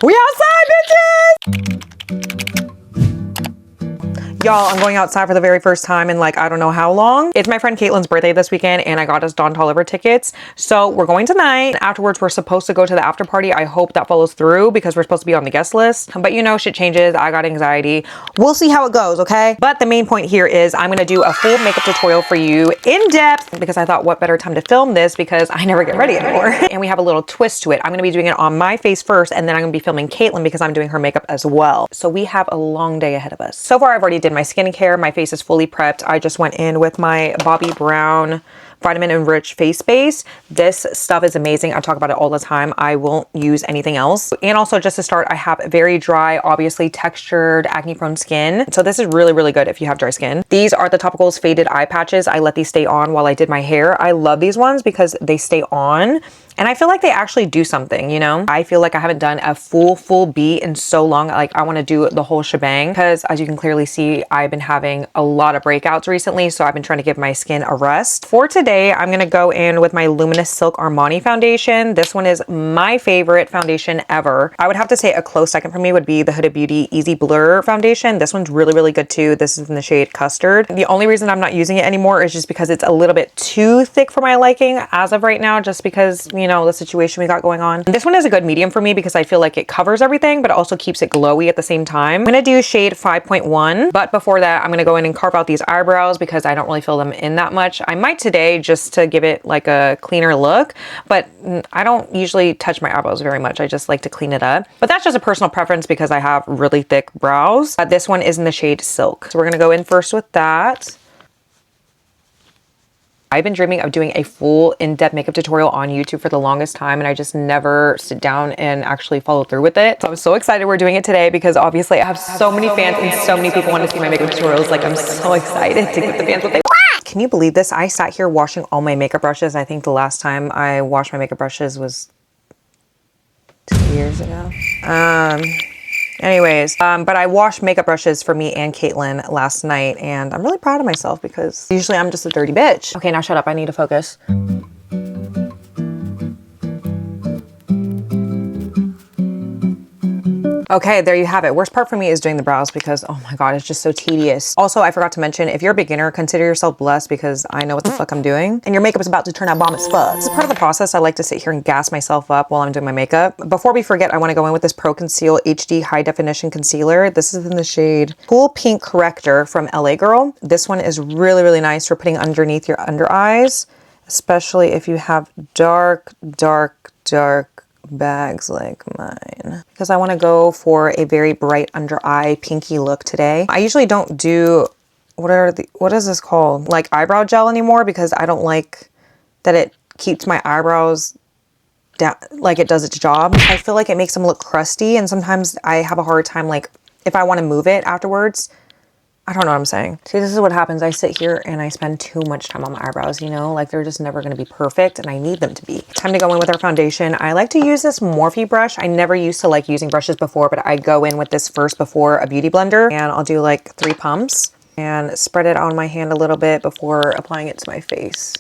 We outside, bitches! Y'all, I'm going outside for the very first time in like, I don't know how long. It's my friend Caitlin's birthday this weekend and I got us Don Toliver tickets. So we're going tonight. Afterwards, we're supposed to go to the after party. I hope that follows through because we're supposed to be on the guest list. But you know, shit changes. I got anxiety. We'll see how it goes, okay? But the main point here is I'm gonna do a full makeup tutorial for you in depth because I thought what better time to film this because I never get ready anymore. And we have a little twist to it. I'm gonna be doing it on my face first and then I'm gonna be filming Caitlin because I'm doing her makeup as well. So we have a long day ahead of us. So far, I've already did my skincare. My face is fully prepped. I just went in with my Bobbi Brown vitamin enriched face base. This stuff is amazing. I talk about it all the time. I won't use anything else. And also just to start, I have very dry, obviously textured, acne prone skin. So this is really, really good if you have dry skin. These are the Topicals Faded Eye Patches. I let these stay on while I did my hair. I love these ones because they stay on. And I feel like they actually do something, you know? I feel like I haven't done a full beat in so long. Like I want to do the whole shebang because as you can clearly see, I've been having a lot of breakouts recently. So I've been trying to give my skin a rest. For today, I'm going to go in with my Luminous Silk Armani foundation. This one is my favorite foundation ever. I would have to say a close second for me would be the Huda Beauty Easy Blur foundation. This one's really, really good too. This is in the shade Custard. The only reason I'm not using it anymore is just because it's a little bit too thick for my liking as of right now, just because, you know, the situation we got going on. This one is a good medium for me because I feel like it covers everything, but also keeps it glowy at the same time. I'm going to do shade 5.1, but before that, I'm going to go in and carve out these eyebrows because I don't really fill them in that much. I might today just to give it like a cleaner look, but I don't usually touch my eyebrows very much. I just like to clean it up, but that's just a personal preference because I have really thick brows. This one is in the shade Silk. So we're going to go in first with that. I've been dreaming of doing a full in-depth makeup tutorial on YouTube for the longest time and I just never sit down and actually follow through with it. So I'm so excited we're doing it today because obviously I have so many fans and so many people want to see my makeup tutorials. Like I'm so excited to give the fans what they want. Can you believe this? I sat here washing all my makeup brushes. I think the last time I washed my makeup brushes was 2 years ago. Anyways, but I washed makeup brushes for me and Caitlin last night and I'm really proud of myself because usually I'm just a dirty bitch. Okay, now shut up. I need to focus. Okay, there you have it. Worst part for me is doing the brows because, oh my God, it's just so tedious. Also, I forgot to mention, if you're a beginner, consider yourself blessed because I know what the fuck I'm doing. And your makeup is about to turn out bomb as fuck. This is part of the process. I like to sit here and gas myself up while I'm doing my makeup. Before we forget, I want to go in with this Pro Conceal HD High Definition Concealer. This is in the shade Cool Pink Corrector from LA Girl. This one is really, really nice for putting underneath your under eyes, especially if you have dark bags like mine, because I want to go for a very bright under eye pinky look today. I usually don't do what is this called, like eyebrow gel anymore because I don't like that it keeps my eyebrows down like it does its job. I feel like it makes them look crusty and sometimes I have a hard time, like if I want to move it afterwards. I don't know what I'm saying. See, this is what happens. I sit here and I spend too much time on my eyebrows, you know, like they're just never going to be perfect and I need them to be. Time to go in with our foundation. I like to use this Morphe brush. I never used to like using brushes before, but I go in with this first before a beauty blender and I'll do like 3 pumps and spread it on my hand a little bit before applying it to my face.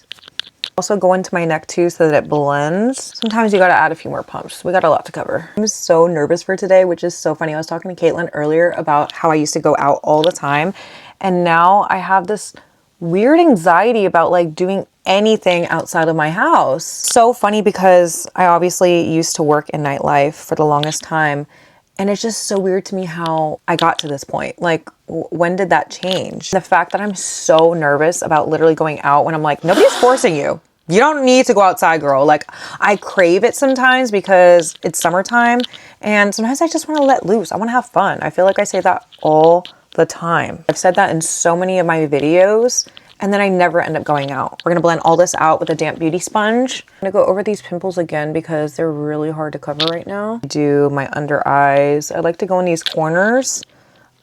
Also go into my neck too so that it blends. Sometimes you got to add a few more pumps. We got a lot to cover. I'm so nervous for today, which is so funny. I was talking to Caitlin earlier about how I used to go out all the time. And now I have this weird anxiety about like doing anything outside of my house. So funny because I obviously used to work in nightlife for the longest time. And it's just so weird to me how I got to this point. Like, when did that change? The fact that I'm so nervous about literally going out when I'm like, nobody's forcing you. You don't need to go outside, girl. Like, I crave it sometimes because it's summertime. And sometimes I just want to let loose. I want to have fun. I feel like I say that all the time. I've said that in so many of my videos. And then I never end up going out. We're going to blend all this out with a damp beauty sponge. I'm going to go over these pimples again because they're really hard to cover right now. Do my under eyes. I like to go in these corners.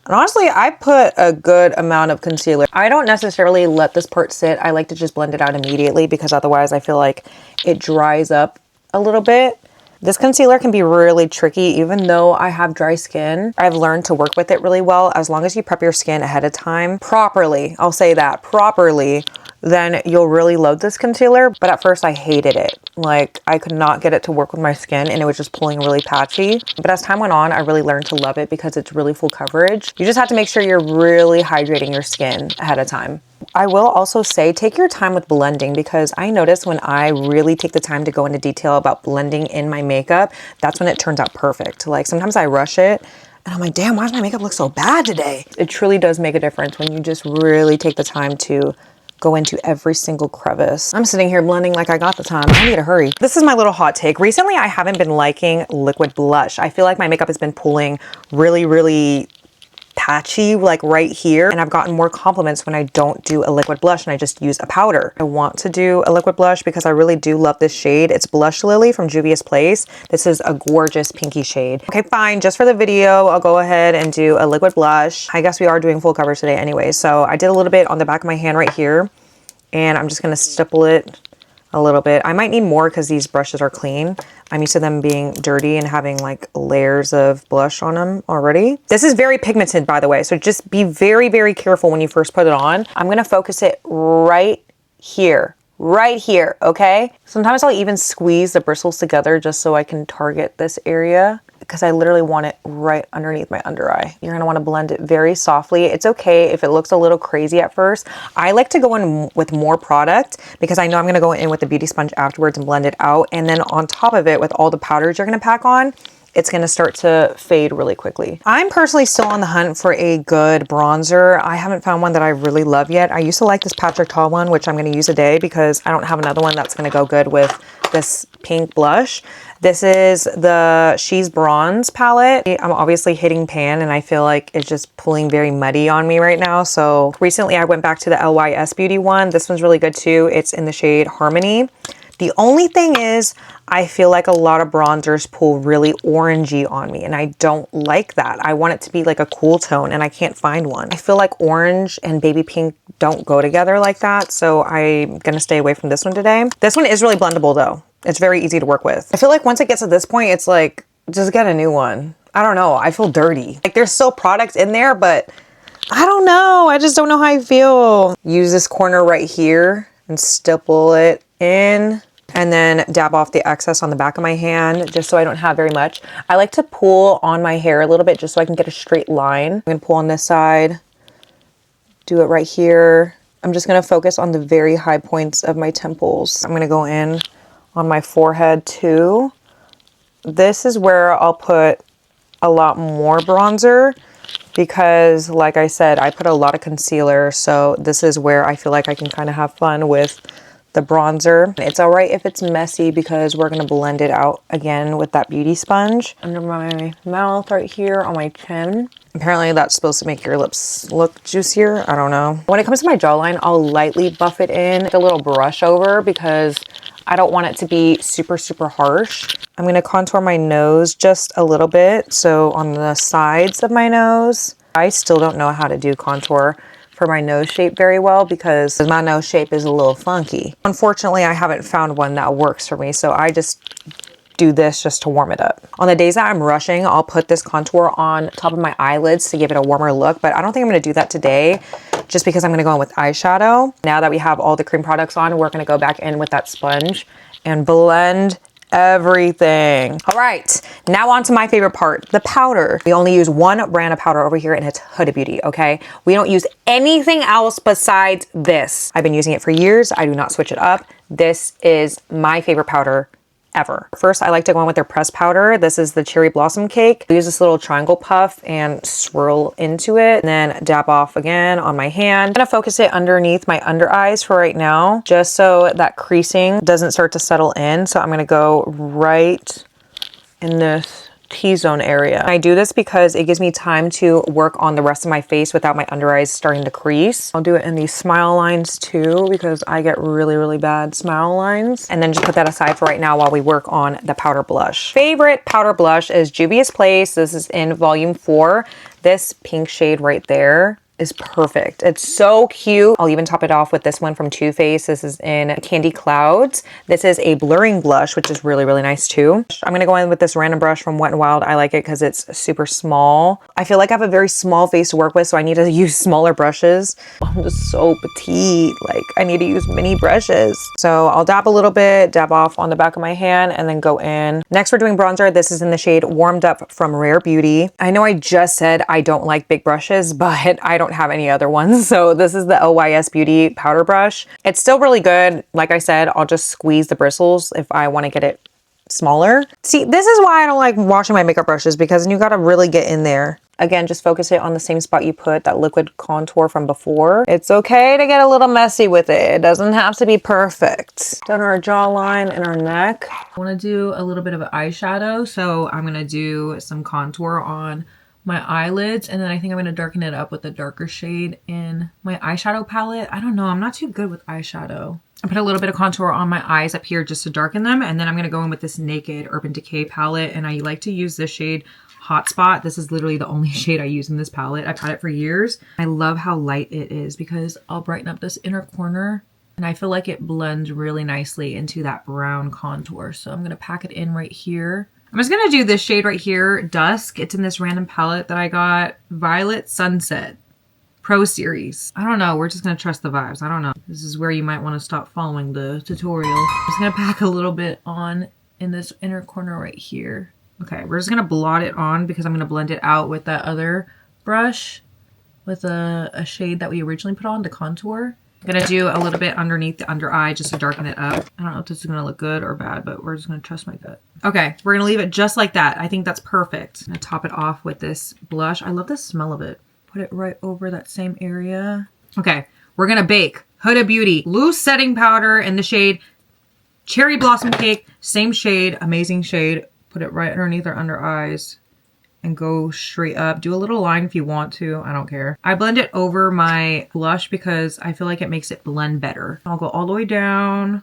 And honestly, I put a good amount of concealer. I don't necessarily let this part sit. I like to just blend it out immediately because otherwise I feel like it dries up a little bit. This concealer can be really tricky even though I have dry skin. I've learned to work with it really well as long as you prep your skin ahead of time properly. I'll say that properly. then you'll really love this concealer. But at first I hated it. Like, I could not get it to work with my skin and it was just pulling really patchy. But as time went on, I really learned to love it because it's really full coverage. You just have to make sure you're really hydrating your skin ahead of time. I will also say, take your time with blending, because I notice when I really take the time to go into detail about blending in my makeup, that's when it turns out perfect. Like, sometimes I rush it and I'm like, damn, why does my makeup look so bad today? It truly does make a difference when you just really take the time to go into every single crevice. I'm sitting here blending like I got the time. I need to hurry. This is my little hot take. Recently, I haven't been liking liquid blush. I feel like my makeup has been pulling really patchy, like right here, and I've gotten more compliments when I don't do a liquid blush and I just use a powder. I want to do a liquid blush because I really do love this shade. It's Blush Lily from Juvia's Place. This is a gorgeous pinky shade. Okay, fine, just for the video, I'll go ahead and do a liquid blush. I guess we are doing full coverage today anyway, so I did a little bit on the back of my hand right here, and I'm just gonna stipple it a little bit. I might need more because these brushes are clean. I'm used to them being dirty and having like layers of blush on them already. This is very pigmented, by the way, so just be very careful when you first put it on. I'm gonna focus it right here, okay? Sometimes I'll even squeeze the bristles together just so I can target this area, because I literally want it right underneath my under eye. You're gonna wanna blend it very softly. It's okay if it looks a little crazy at first. I like to go in with more product because I know I'm gonna go in with the beauty sponge afterwards and blend it out. And then on top of it, with all the powders you're gonna pack on, it's gonna start to fade really quickly. I'm personally still on the hunt for a good bronzer. I haven't found one that I really love yet. I used to like this Patrick Ta one, which I'm gonna use today because I don't have another one that's gonna go good with this pink blush. This is the She's Bronze palette. I'm obviously hitting pan and I feel like it's just pulling very muddy on me right now. So recently I went back to the LYS Beauty one. This one's really good too. It's in the shade Harmony. The only thing is, I feel like a lot of bronzers pull really orangey on me and I don't like that. I want it to be like a cool tone and I can't find one. I feel like orange and baby pink don't go together like that, so I'm gonna stay away from this one today. This one is really blendable though. It's very easy to work with. I feel like once it gets to this point, it's like, just get a new one. I don't know, I feel dirty. Like there's still products in there, but I don't know. I just don't know how I feel. Use this corner right here and stipple it in, and then dab off the excess on the back of my hand just so I don't have very much. I like to pull on my hair a little bit just so I can get a straight line. I'm gonna pull on this side, do it right here. I'm just gonna focus on the very high points of my temples. I'm gonna go in on my forehead too. This is where I'll put a lot more bronzer because, like I said, I put a lot of concealer, so this is where I feel like I can kind of have fun with the bronzer. It's all right if it's messy because we're gonna blend it out again with that beauty sponge. Under my mouth right here on my chin. Apparently that's supposed to make your lips look juicier. I don't know. When it comes to my jawline, I'll lightly buff it in, like a little brush over, because I don't want it to be super harsh. I'm gonna contour my nose just a little bit. So on the sides of my nose, I still don't know how to do contour for my nose shape very well because my nose shape is a little funky. Unfortunately, I haven't found one that works for me, so I just do this just to warm it up. On the days that I'm rushing, I'll put this contour on top of my eyelids to give it a warmer look, but I don't think I'm gonna do that today just because I'm gonna go in with eyeshadow. Now that we have all the cream products on, we're gonna go back in with that sponge and blend everything. All right, now on to my favorite part, the powder. We only use one brand of powder over here and it's Huda Beauty, okay? We don't use anything else besides this. I've been using it for years. I do not switch it up. This is my favorite powder ever. First, I like to go in with their pressed powder. This is the Cherry Blossom Cake. I use this little triangle puff and swirl into it, and then dab off again on my hand. I'm gonna focus it underneath my under eyes for right now, just so that creasing doesn't start to settle in. So I'm gonna go right in this T-zone area. I do this because it gives me time to work on the rest of my face without my under eyes starting to crease. I'll do it in these smile lines too because I get really bad smile lines. And then just put that aside for right now while we work on the powder blush. Favorite powder blush is Juvia's Place. This is in volume 4. This pink shade right there is perfect. It's so cute. I'll even top it off with this one from Too Faced. This is in Candy Clouds. This is a blurring blush, which is really, really nice too. I'm gonna go in with this random brush from Wet n Wild. I like it because it's super small. I feel like I have a very small face to work with, so I need to use smaller brushes. I'm just so petite. Like, I need to use mini brushes. So I'll dab a little bit, dab off on the back of my hand, and then go in. Next, we're doing bronzer. This is in the shade Warmed Up from Rare Beauty. I know I just said I don't like big brushes, but I don't have any other ones. So this is the LYS Beauty powder brush. It's still really good. Like I said, I'll just squeeze the bristles if I want to get it smaller. See, this is why I don't like washing my makeup brushes, because you got to really get in there. Again, just focus it on the same spot you put that liquid contour from before. It's okay to get a little messy with it. It doesn't have to be perfect. Done our jawline and our neck. I want to do a little bit of eyeshadow, so I'm going to do some contour on my eyelids, and then I think I'm going to darken it up with a darker shade in my eyeshadow palette. I don't know, I'm not too good with eyeshadow. I put a little bit of contour on my eyes up here just to darken them, and then I'm going to go in with this Naked Urban Decay palette, and I like to use this shade Hotspot. This is literally the only shade I use in this palette. I've had it for years. I love how light it is because I'll brighten up this inner corner, and I feel like it blends really nicely into that brown contour. So I'm going to pack it in right here. I'm just going to do this shade right here, Dusk. It's in this random palette that I got, Violet Sunset Pro Series. I don't know. We're just going to trust the vibes. I don't know. This is where you might want to stop following the tutorial. I'm just going to pack a little bit on in this inner corner right here. Okay, we're just going to blot it on because I'm going to blend it out with that other brush with a shade that we originally put on, the contour. I'm going to do a little bit underneath the under eye just to darken it up. I don't know if this is going to look good or bad, but we're just going to trust my gut. Okay, we're going to leave it just like that. I think that's perfect. I'm going to top it off with this blush. I love the smell of it. Put it right over that same area. Okay, we're going to bake Huda Beauty loose setting powder in the shade Cherry Blossom Cake. Same shade, amazing shade. Put it right underneath our under eyes and go straight up. Do a little line if you want to. I don't care. I blend it over my blush because I feel like it makes it blend better. I'll go all the way down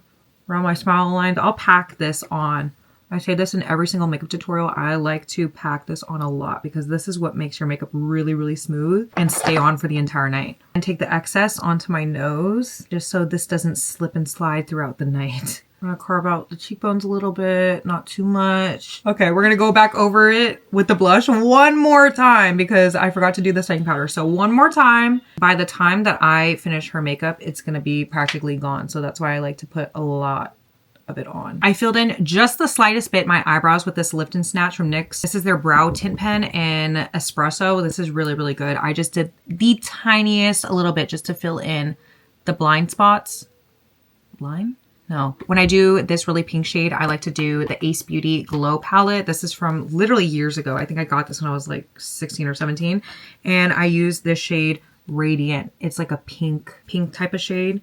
around my smile lines. I'll pack this on. I say this in every single makeup tutorial. I like to pack this on a lot because this is what makes your makeup really, really smooth and stay on for the entire night. And take the excess onto my nose just so this doesn't slip and slide throughout the night. I'm gonna carve out the cheekbones a little bit, not too much. Okay, we're gonna go back over it with the blush one more time because I forgot to do the setting powder. So one more time. By the time that I finish her makeup, it's gonna be practically gone. So that's why I like to put a lot of it on. I filled in just the slightest bit my eyebrows with this Lift and Snatch from NYX. This is their brow tint pen in Espresso. This is really, really good. I just did the tiniest a little bit just to fill in the blind spots. Blind? No. When I do this really pink shade, I like to do the Ace Beauty Glow palette. This is from literally years ago. I think I got this when I was like 16 or 17. And I use this shade Radiant. It's like a pink type of shade.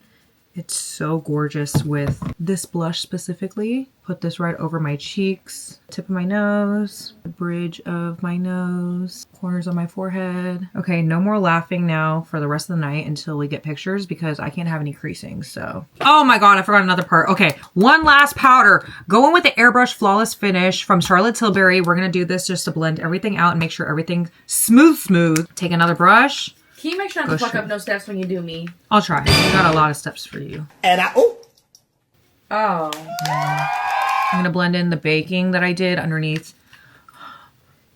It's so gorgeous with this blush specifically. Put this right over my cheeks, tip of my nose, the bridge of my nose, corners of my forehead. Okay, no more laughing now for the rest of the night until we get pictures because I can't have any creasing, so. Oh my God, I forgot another part. Okay, one last powder. Go in with the Airbrush Flawless Finish from Charlotte Tilbury. We're gonna do this just to blend everything out and make sure everything's smooth. Take another brush. Can you make sure not to fuck up no steps when you do me? I'll try. I got a lot of steps for you. And oh. I'm gonna blend in the baking that I did underneath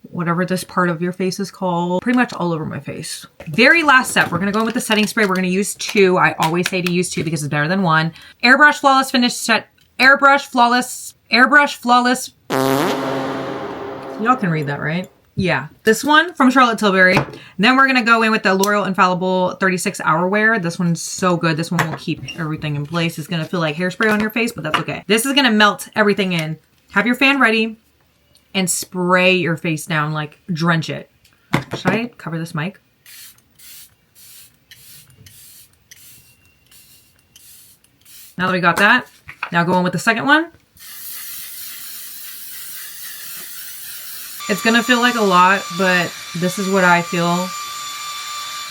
whatever this part of your face is called. Pretty much all over my face. Very last step, we're gonna go in with the setting spray. We're gonna use 2. I always say to use 2 because it's better than 1. Airbrush Flawless Finish Set. Airbrush Flawless. Y'all can read that, right? Yeah, this one from Charlotte Tilbury. Then we're gonna go in with the L'Oreal Infallible 36 Hour Wear. This one's so good. This one will keep everything in place. It's gonna feel like hairspray on your face, but that's okay. This is gonna melt everything in. Have your fan ready and spray your face down, like drench it. Should I cover this mic? Now that we got that, now go in with the second one. It's gonna feel like a lot, but this is what I feel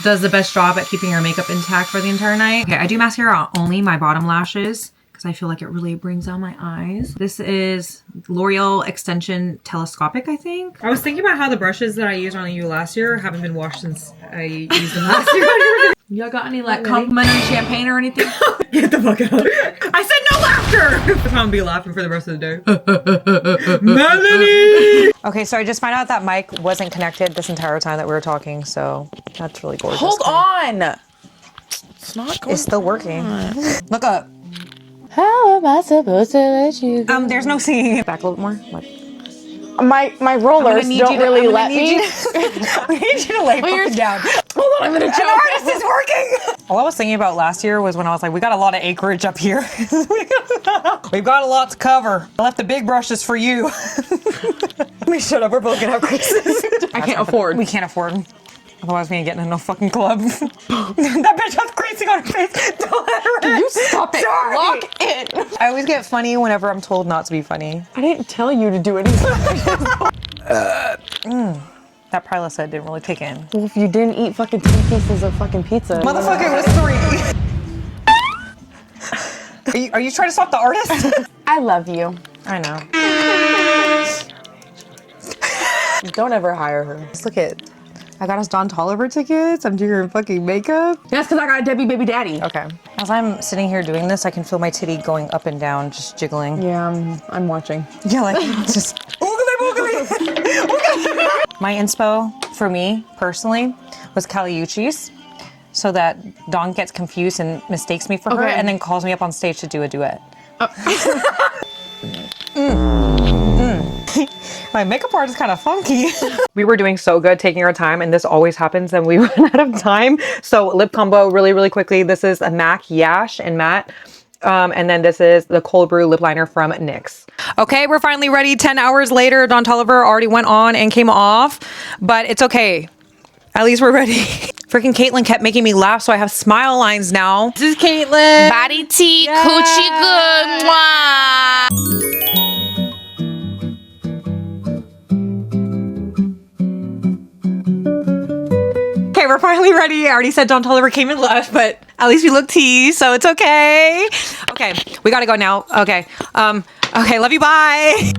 does the best job at keeping your makeup intact for the entire night. Okay, I do mascara on only my bottom lashes because because I feel like it really brings out my eyes. This is L'Oreal Extension Telescopic, I think. I was thinking about how the brushes that I used on you last year haven't been washed since I used them last year. Y'all got any like complimentary champagne or anything? Get the fuck out. I said no laughter! I'm gonna be laughing for the rest of the day. Melanie! Okay, so I just found out that mic wasn't connected this entire time that we were talking, so that's really gorgeous. Hold on! It's not going. It's still working. Look up. How am I supposed to let you go? There's no singing. Back a little more. Like, my rollers don't really let me. I need you to lay fucking down. Hold on, I'm gonna choke. An artist is working. All I was thinking about last year was when I was like, we got a lot of acreage up here. We've got a lot to cover. I left the big brushes for you. Let me shut up. We're both gonna have creases. I can't afford. We can't afford. Otherwise, we ain't getting in no fucking club. That bitch has creasing on her face. Don't let her in. Can you stop it? Sorry. Lock it. I always get funny whenever I'm told not to be funny. I didn't tell you to do anything. That prilosec didn't really kick in. Well, if you didn't eat fucking 10 pieces of fucking pizza. Motherfucker, it was 3. Are you trying to stop the artist? I love you. I know. Don't ever hire her. Just look at, I got us Don Toliver tickets. I'm doing her fucking makeup. That's because I got a Debbie baby daddy. Okay. As I'm sitting here doing this, I can feel my titty going up and down, just jiggling. Yeah, I'm watching. Yeah, like just oogly boogly. My inspo for me personally was Caliucci's, so that Dawn gets confused and mistakes me for her, and then calls me up on stage to do a duet. My makeup art is kind of funky. We were doing so good taking our time, and this always happens and we run out of time. So lip combo really quickly. This is a MAC Yash and Matte. And then this is the Cold Brew lip liner from NYX. Okay, we're finally ready. 10 hours later, Don Toliver already went on and came off, but it's okay. At least we're ready. Freaking Caitlin kept making me laugh, so I have smile lines now. This is Caitlin. Body tea, coochie good. Mwah. Okay, we're finally ready. I already said Don Toliver came and left, but at least we look tea, so it's okay. Okay, we gotta go now. Okay, okay, love you, bye.